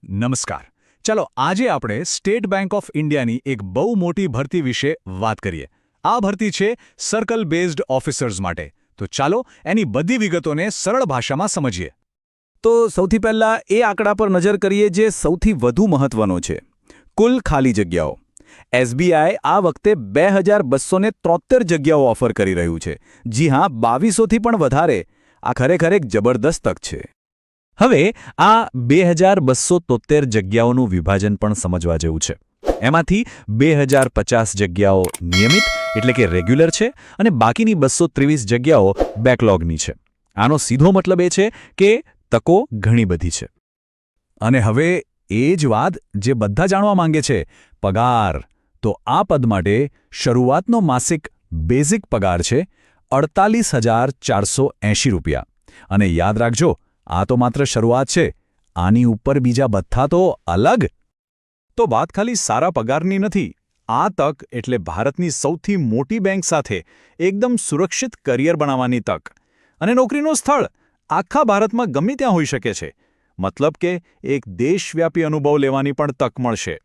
નમસ્કાર. ચાલો આજે આપણે સ્ટેટ બેંક ઓફ ઇન્ડિયાની એક બહુ મોટી ભરતી વિશે વાત કરીએ. આ ભરતી છે સર્કલ બેઝડ ઓફિસર્સ માટે. તો ચાલો એની બધી વિગતોને સરળ ભાષામાં સમજીએ. તો સૌથી પહેલા એ આંકડા પર નજર કરીએ જે સૌથી વધુ મહત્વનો છે. કુલ ખાલી જગ્યાઓ. એસબીઆઈ આ વખતે 2273 જગ્યાઓ ઓફર કરી રહ્યું છે. જી હા, 2200થી પણ વધારે. આ ખરેખર એક જબરદસ્ત તક છે. હવે આ 2273 જગ્યાઓનું વિભાજન પણ સમજવા જેવું છે. એમાંથી 2050 જગ્યાઓ નિયમિત એટલે કે રેગ્યુલર છે અને બાકીની 223 જગ્યાઓ બેકલોગની છે. આનો સીધો મતલબ એ છે કે તકો ઘણી બધી છે. અને હવે એ જ વાત જે બધા જાણવા માંગે છે, પગાર. તો આ પદ માટે શરૂઆતનો માસિક બેઝિક પગાર છે 48,480 રૂપિયા. અને યાદ રાખજો, આ તો માત્ર શરૂઆત છે. આની ઉપર બીજા બધા તો અલગ. તો વાત ખાલી સારા પગારની નથી. આ તક એટલે ભારતની સૌથી મોટી બેંક સાથે એકદમ સુરક્ષિત કરિયર બનાવવાની તક. અને નોકરીનું સ્થળ આખા ભારતમાં ગમે ત્યાં હોઈ શકે છે. મતલબ કે એક દેશવ્યાપી અનુભવ લેવાની પણ તક મળશે.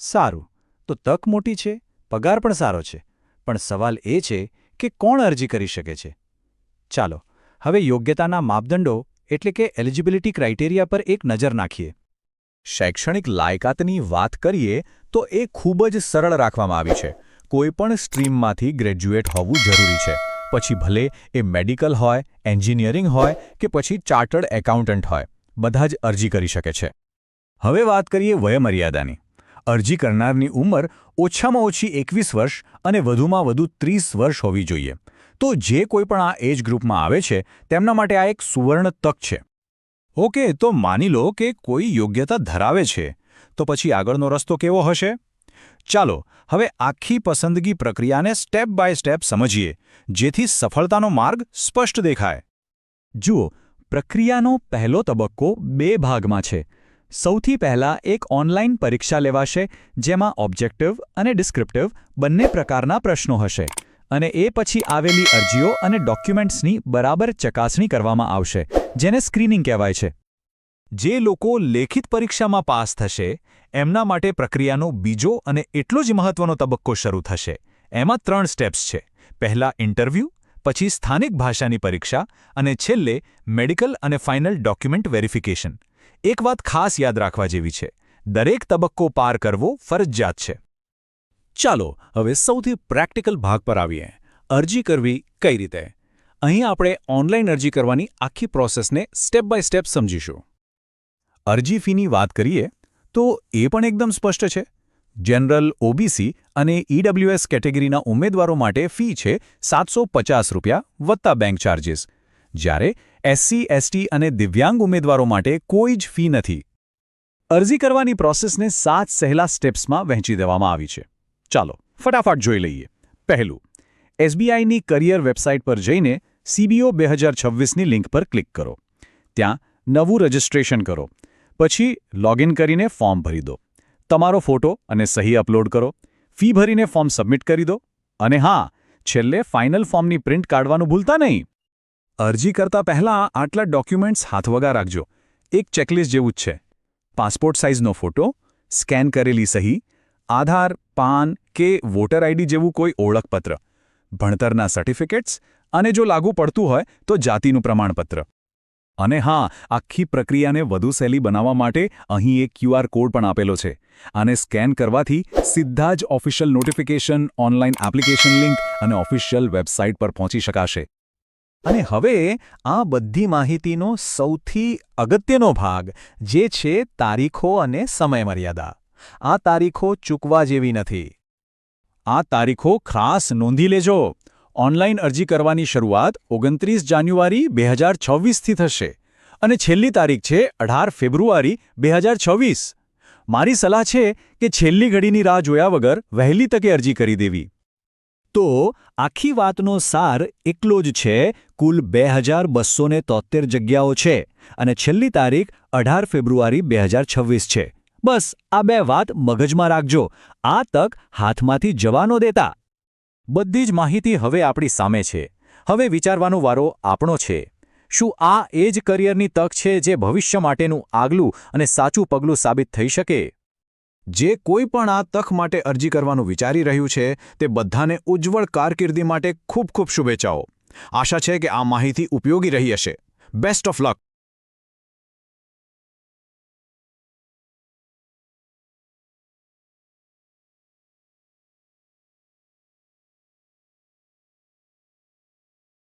સારું, તો તક મોટી છે, પગાર પણ સારો છે. પણ સવાલ એ છે કે કોણ અરજી કરી શકે છે? ચાલો હવે યોગ્યતાના માપદંડો એટલે કે એલિજિબિલિટી ક્રાઇટેરિયા પર એક નજર નાખીએ. શૈક્ષણિક લાયકાતની વાત કરીએ તો એ ખૂબ જ સરળ રાખવામાં આવી છે. કોઈપણ સ્ટ્રીમમાંથી ગ્રેજ્યુએટ હોવું જરૂરી છે. પછી ભલે એ મેડિકલ હોય, એન્જિનિયરિંગ હોય કે પછી ચાર્ટર્ડ એકાઉન્ટન્ટ હોય, બધા જ અરજી કરી શકે છે. હવે વાત કરીએ વયમર્યાદાની. અરજી કરનારની ઉંમર ઓછામાં ઓછી 21 વર્ષ અને વધુમાં વધુ 30 વર્ષ હોવી જોઈએ. તો જે કોઈ પણ આ એજ ગ્રુપમાં આવે છે તેમના માટે આ એક સુવર્ણ તક છે. ઓકે, તો માની લો કે કોઈ યોગ્યતા ધરાવે છે, તો પછી આગળનો રસ્તો કેવો હશે? ચાલો હવે આખી પસંદગી પ્રક્રિયાને સ્ટેપ બાય સ્ટેપ સમજીએ, જેથી સફળતાનો માર્ગ સ્પષ્ટ દેખાય. જુઓ, પ્રક્રિયાનો પહેલો તબક્કો 2 ભાગમાં છે. સૌથી પહેલા એક ઓનલાઈન પરીક્ષા લેવાશે, જેમાં ઓબ્જેક્ટિવ અને ડિસ્ક્રિપ્ટિવ બંને પ્રકારના પ્રશ્નો હશે. અને એ પછી આવેલી અરજીઓ અને ડોક્યુમેન્ટ્સની બરાબર ચકાસણી કરવામાં આવશે, જેને સ્ક્રીનિંગ કહેવાય છે. જે લોકો લેખિત પરીક્ષામાં પાસ થશે એમના માટે પ્રક્રિયાનો બીજો અને એટલો જ મહત્વનો તબક્કો શરૂ થશે. એમાં 3 સ્ટેપ્સ છે. પહેલા ઇન્ટરવ્યૂ, પછી સ્થાનિક ભાષાની પરીક્ષા અને છેલ્લે મેડિકલ અને ફાઇનલ ડોક્યુમેન્ટ વેરિફિકેશન. એક વાત ખાસ યાદ રાખવા જેવી છે, દરેક તબક્કો પાર કરવો ફરજિયાત છે. ચાલો હવે સૌથી પ્રેક્ટિકલ ભાગ પર આવીએ. અરજી કરવી કઈ રીતે? અહીં આપણે ઓનલાઈન અરજી કરવાની આખી પ્રોસેસને સ્ટેપ બાય સ્ટેપ સમજીશું. અરજી ફીની વાત કરીએ તો એ પણ એકદમ સ્પષ્ટ છે. જનરલ, ઓબીસી અને ઈડબ્લ્યુએસ કેટેગરીના ઉમેદવારો માટે ફી છે 750 રૂપિયા વત્તા બેંક ચાર્જીસ. જ્યારે એસસી, એસટી અને દિવ્યાંગ ઉમેદવારો માટે કોઈ જ ફી નથી. અરજી કરવાની પ્રોસેસને 7 સહેલા સ્ટેપ્સમાં વહેંચી દેવામાં આવી છે. ચાલો ફટાફટ જોઈ લઈએ. પહેલું, એસબીઆઈની કરિયર વેબસાઇટ પર જઈને CBO 2026ની લિંક પર ક્લિક કરો. ત્યાં નવું રજિસ્ટ્રેશન કરો. પછી લોગિન કરીને ફોર્મ ભરી દો. તમારો ફોટો અને સહી અપલોડ કરો. ફી ભરીને ફોર્મ સબમિટ કરી દો. અને હા, છેલ્લે ફાઇનલ ફોર્મની પ્રિન્ટ કાઢવાનું ભૂલતા નહીં. અરજી કરતા પહેલાં આટલા ડોક્યુમેન્ટ્સ હાથવગા રાખજો. એક ચેકલિસ્ટ જેવું જ છે. પાસપોર્ટ સાઇઝનો ફોટો, સ્કેન કરેલી સહી, આધાર, પાન કે વોટર આઈડી જેવું કોઈ ઓળખપત્ર, ભણતરના સર્ટિફિકેટ્સ અને જો લાગુ પડતું હોય તો જાતિનું પ્રમાણપત્ર. અને હા, આખી પ્રક્રિયાને વધુ સહેલી બનાવવા માટે અહીં એક QR કોડ પણ આપેલો છે. આને સ્કેન કરવાથી સીધા જ official notification, online application link અને ઓફિશિયલ વેબસાઇટ પર પહોંચી શકાશે. અને હવે આ બધી માહિતીનો સૌથી અગત્યનો ભાગ જે છે તારીખો અને સમયમર્યાદા. આ તારીખો ચૂકવા જેવી નથી. આ તારીખો ખાસ નોંધી લેજો. ઓનલાઈન અરજી કરવાની શરૂઆત 29 જાન્યુઆરી 2026થી થશે અને છેલ્લી તારીખ છે 18 ફેબ્રુઆરી 2026. મારી સલાહ છે કે છેલ્લી ઘડીની રાહ જોયા વગર વહેલી તકે અરજી કરી દેવી. તો આખી વાતનો સાર એકલો જ છે. કુલ 2273 જગ્યાઓ છે અને છેલ્લી તારીખ 18 ફેબ્રુઆરી 2026 છે. બસ આ 2 વાત મગજમાં રાખજો. આ તક હાથમાંથી જવા ન દેતા. બધી જ માહિતી હવે આપણી સામે છે. હવે વિચારવાનો વારો આપણો છે. શું આ એ જ કરિયરની તક છે જે ભવિષ્ય માટેનું આગલું અને સાચું પગલું સાબિત થઈ શકે? જે કોઈ પણ આ તક માટે અરજી કરવાનું વિચારી રહ્યું છે તે બધાને ઉજ્જવળ કારકિર્દી માટે ખૂબ ખૂબ શુભેચ્છાઓ. આશા છે કે આ માહિતી ઉપયોગી રહી હશે. Best of luck.